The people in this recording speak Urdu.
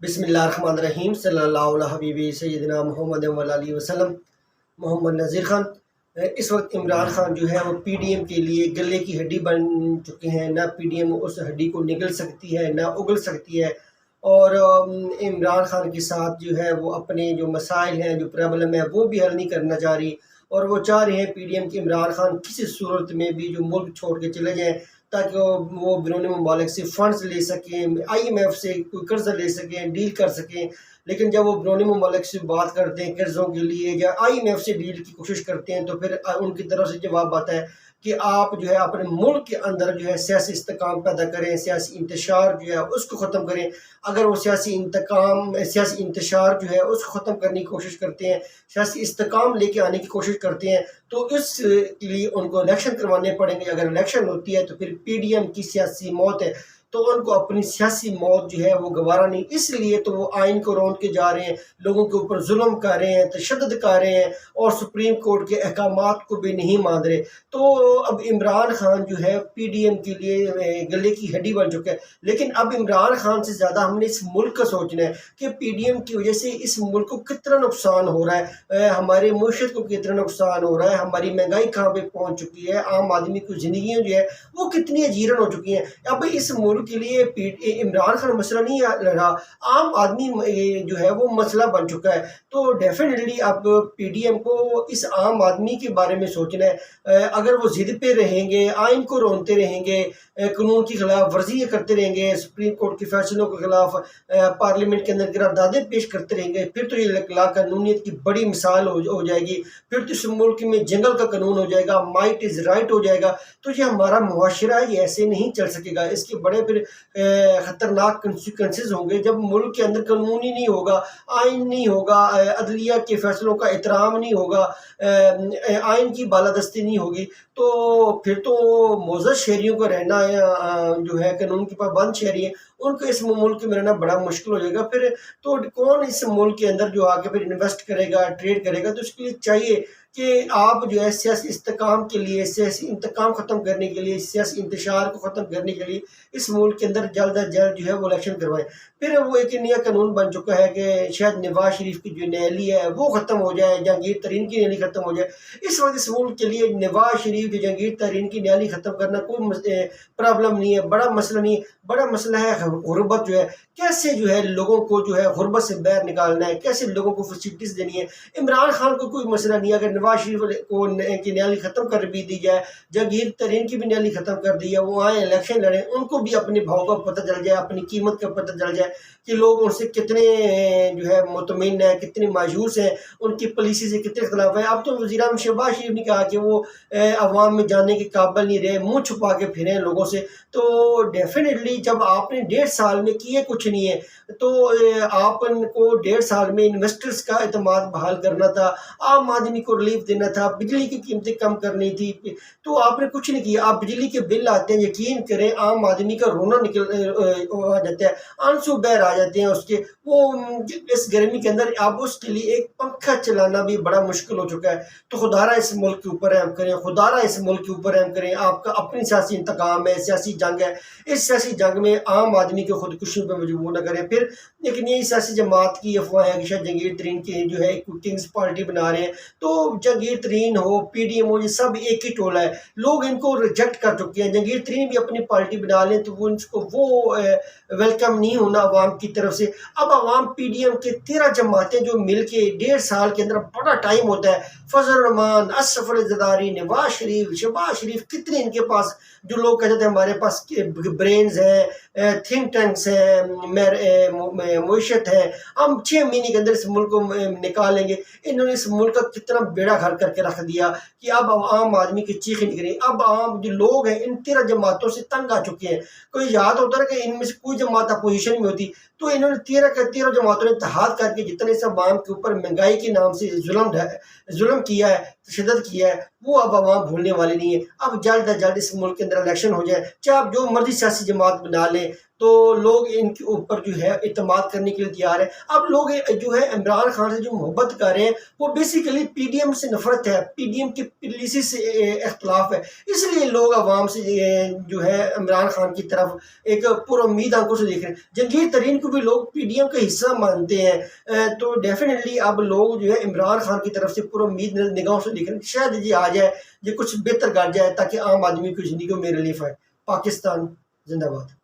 بسم اللہ الرحمن الرحیم صلی اللہ علیہ حبیبی سیدنا محمد علیہ وسلم۔ محمد نذیر خان، اس وقت عمران خان جو ہے وہ پی ڈی ایم کے لیے گلے کی ہڈی بن چکے ہیں۔ نہ پی ڈی ایم اس ہڈی کو نگل سکتی ہے نہ اگل سکتی ہے، اور عمران خان کے ساتھ جو ہے وہ اپنے جو مسائل ہیں، جو پرابلم ہے، وہ بھی حل نہیں کرنا چاہ رہی، اور وہ چاہ رہے ہیں پی ڈی ایم کی عمران خان کسی صورت میں بھی جو ملک چھوڑ کے چلے جائیں، تاکہ وہ بیرون ممالک سے فنڈز لے سکیں، آئی ایم ایف سے کوئی قرضہ لے سکیں، ڈیل کر سکیں۔ لیکن جب وہ بیرون ممالک سے بات کرتے ہیں قرضوں کے لیے یا آئی ایم ایف سے ڈیل کی کوشش کرتے ہیں، تو پھر ان کی طرف سے جواب آتا ہے کہ آپ جو ہے اپنے ملک کے اندر جو ہے سیاسی استحکام پیدا کریں، سیاسی انتشار جو ہے اس کو ختم کریں۔ اگر وہ سیاسی انتشار جو ہے اس کو ختم کرنے کی کوشش کرتے ہیں، سیاسی استحکام لے کے آنے کی کوشش کرتے ہیں، تو اس کے لیے ان کو الیکشن کروانے پڑیں گے۔ اگر الیکشن ہوتی ہے تو پھر پی ڈی ایم کی سیاسی موت ہے، تو ان کو اپنی سیاسی موت جو ہے وہ گوارا نہیں، اس لیے تو وہ آئین کو روند کے جا رہے ہیں، لوگوں کے اوپر ظلم کر رہے ہیں، تشدد کر رہے ہیں، اور سپریم کورٹ کے احکامات کو بھی نہیں مان رہے۔ تو اب عمران خان جو ہے پی ڈی ایم کے لیے گلے کی ہڈی بن چکا ہے۔ لیکن اب عمران خان سے زیادہ ہم نے اس ملک کا سوچنا ہے کہ پی ڈی ایم کی وجہ سے اس ملک کو کتنا نقصان ہو رہا ہے، ہمارے معیشت کو کتنا نقصان ہو رہا ہے، ہماری مہنگائی کہاں پہ پہنچ چکی ہے، عام آدمی کی زندگیاں جو ہے وہ کتنی اجیرن ہو چکی ہیں۔ اب اس ملک کے لیے عمران خان مسئلہ نہیں رہا، عام آدمی جو ہے وہ مسئلہ بن چکا ہے۔ تو ڈیفینیٹلی اب پی ڈی ایم کو اس عام آدمی کے بارے میں سوچنا ہے۔ اگر وہ ضد پہ رہیں گے، آئین کو رونتے رہیں گے، قانون کی خلاف ورزی کرتے رہیں گے، سپریم کورٹ کے فیصلوں کے خلاف پارلیمنٹ کے اندر قراردادیں پیش کرتے رہیں گے، پھر تو یہ لا قانونیت کی بڑی مثال ہو جائے گی، پھر تو اس ملک میں جنگل کا قانون ہو جائے گا، مائٹ از رائٹ ہو جائے گا۔ تو یہ ہمارا معاشرہ یہ ایسے نہیں چل سکے گا، اس کے بڑے پھر خطرناک کنسیکوینسز ہوں گے۔ جب ملک کے اندر قانون ہی نہیں ہوگا، آئین نہیں ہوگا، عدلیہ کے فیصلوں کا احترام نہیں ہوگا، آئین کی بالادستی نہیں ہوگی، تو پھر تو معزز شہریوں کا رہنا جو ہے قانون کی پابند شہری ہیں، ان کو اس ملک میں رہنا بڑا مشکل ہو جائے گا۔ پھر تو کون اس ملک کے اندر جو آگے پھر انویسٹ کرے گا، ٹریڈ کرے گا؟ تو اس کے لیے چاہیے کہ آپ جو ہے سیاسی استحکام کے لیے، سیاسی انتقام ختم کرنے کے لیے، سیاسی انتشار کو ختم کرنے کے لیے اس ملک کے اندر جلد از جلد جو ہے وہ الیکشن کروائیں۔ پھر وہ ایک نیا قانون بن چکا ہے کہ شاید نواز شریف کی جو نیالی ہے وہ ختم ہو جائے، جہانگیر ترین کی نیالی ختم ہو جائے۔ اس وقت اس ملک کے لیے نواز شریف یا جہانگیر ترین کی نیالی ختم کرنا کوئی پرابلم نہیں ہے، بڑا مسئلہ نہیں ہے۔ بڑا مسئلہ ہے غربت جو ہے، کیسے جو ہے لوگوں کو جو ہے غربت سے باہر نکالنا ہے، کیسے لوگوں کو فیسلٹیز دینی ہے۔ عمران خان کو کوئی مسئلہ نہیں ہے، اگر نواز شریف کو کی نیالی ختم کر بھی دی جائے، جہانگیر ترین کی بھی نیالی ختم کر دی ہے، وہ آئیں الیکشن لڑیں، ان کو بھی اپنے بھاؤ کا پتہ چل جائے، اپنی قیمت کا پتہ چل جائے کہ لوگ ان سے کتنے جو ہے مطمئن ہیں، کتنے مایوس ہیں، ان کی پالیسی سے کتنے خلاف ہیں۔ اب تو وزیر اعظم شہباز شریف نے کہا کہ وہ عوام میں جانے کے قابل نہیں رہے، منہ چھپا کے پھریں لوگوں سے۔ تو ڈیفینیٹلی جب آپ نے 1.5 سال میں کیے کچھ نہیں ہے، تو آپ کو 1.5 سال میں انویسٹرز کا اعتماد بحال کرنا تھا، عام آدمی کو ریلیف دینا تھا، بجلی کی قیمتیں کم کرنی تھی، تو آپ نے کچھ نہیں کیا۔ آپ بجلی کے بل آتے ہیں، یقین کریں عام آدمی کا رونا آ جاتا ہے، آنسو بہر آ جاتے ہیں اس کے۔ وہ اس گرمی کے اندر اب اس کے لیے ایک پنکھا چلانا بھی بڑا مشکل ہو چکا ہے۔ تو خدا را اس ملک کے اوپر رحم کریں، خدا را اس ملک کے اوپر رحم کریں۔ آپ کا اپنی سیاسی انتقام ہے، سیاسی جنگ ہے، اس سیاسی جنگ میں عام آدمی کو خودکشیوں پہ مجبور نہ کریں۔ پھر ایک نئی سیاسی جماعت کی افواہ ہے کہ شاید جہانگیر ترین کی جو ہے کنگز پارٹی بنا رہے ہیں، تو جہانگیر ترین ہو، پی ڈی ایم ہو، یہ سب ایک ہی ٹولہ ہے، لوگ ان کو ریجیکٹ کر چکے ہیں۔ جہانگیر ترین بھی اپنی پارٹی بنا لیں تو وہ ویلکم نہیں ہونا عوام کی طرف سے۔ اب عوام پی ڈی ایم کے 13 جماعتیں جو مل کے 1.5 سال کے اندر بڑا ٹائم ہوتا ہے، فضل الرحمان، اشرف علی زرداری، نواز شریف، شہباز شریف، کتنے ان کے پاس جو لوگ کہتے ہیں ہمارے پاس برینز ہیں، تھنک ٹینکس ہیں، معیشت ہے، ہم 6 مہینے کے اندر اس ملک کو نکالیں گے۔ انہوں نے اس ملک کا کتنا بیڑا گھر کر کے رکھ دیا کہ اب عام آدمی کی چیخ نہیں کریں۔ اب عام جو لوگ ہیں ان 13 جماعتوں سے تنگ آ چکے ہیں۔ کوئی یاد ہوتا ہے کہ ان میں سے کوئی جماعت اپوزیشن میں ہوتی، تو انہوں نے 13 جماعتوں نے اتحاد کر کے جتنے سے عوام کے اوپر مہنگائی کے نام سے ظلم کیا ہے، تشدد کیا ہے وہ اب عوام بھولنے والے نہیں ہیں. اب جلد از جلد اس ملک کے اندر الیکشن ہو جائے، چاہے آپ جو مرضی سیاسی جماعت بنا لیں تو لوگ ان کے اوپر جو ہے اعتماد کرنے کے لیے تیار ہیں. اب لوگ جو ہے عمران خان سے جو محبت کر رہے ہیں وہ بیسیکلی پی ڈی ایم سے نفرت ہے، پی ڈی ایم کی پالیسی سے اختلاف ہے. اس لیے لوگ عوام سے جو ہے عمران خان کی طرف ایک پر امید آنکھوں سے دیکھ رہے ہیں. جنگیر ترین کو بھی لوگ پی ڈی ایم کا حصہ مانتے ہیں، تو ڈیفینیٹلی اب لوگ جو ہے عمران خان کی طرف سے پر امید نگاہوں سے دیکھ رہے ہیں. شاید یہ آ جائے، یہ کچھ بہتر کر جائے تاکہ عام آدمی کی زندگیوں میں ریلیف آئے. پاکستان زندہ باد.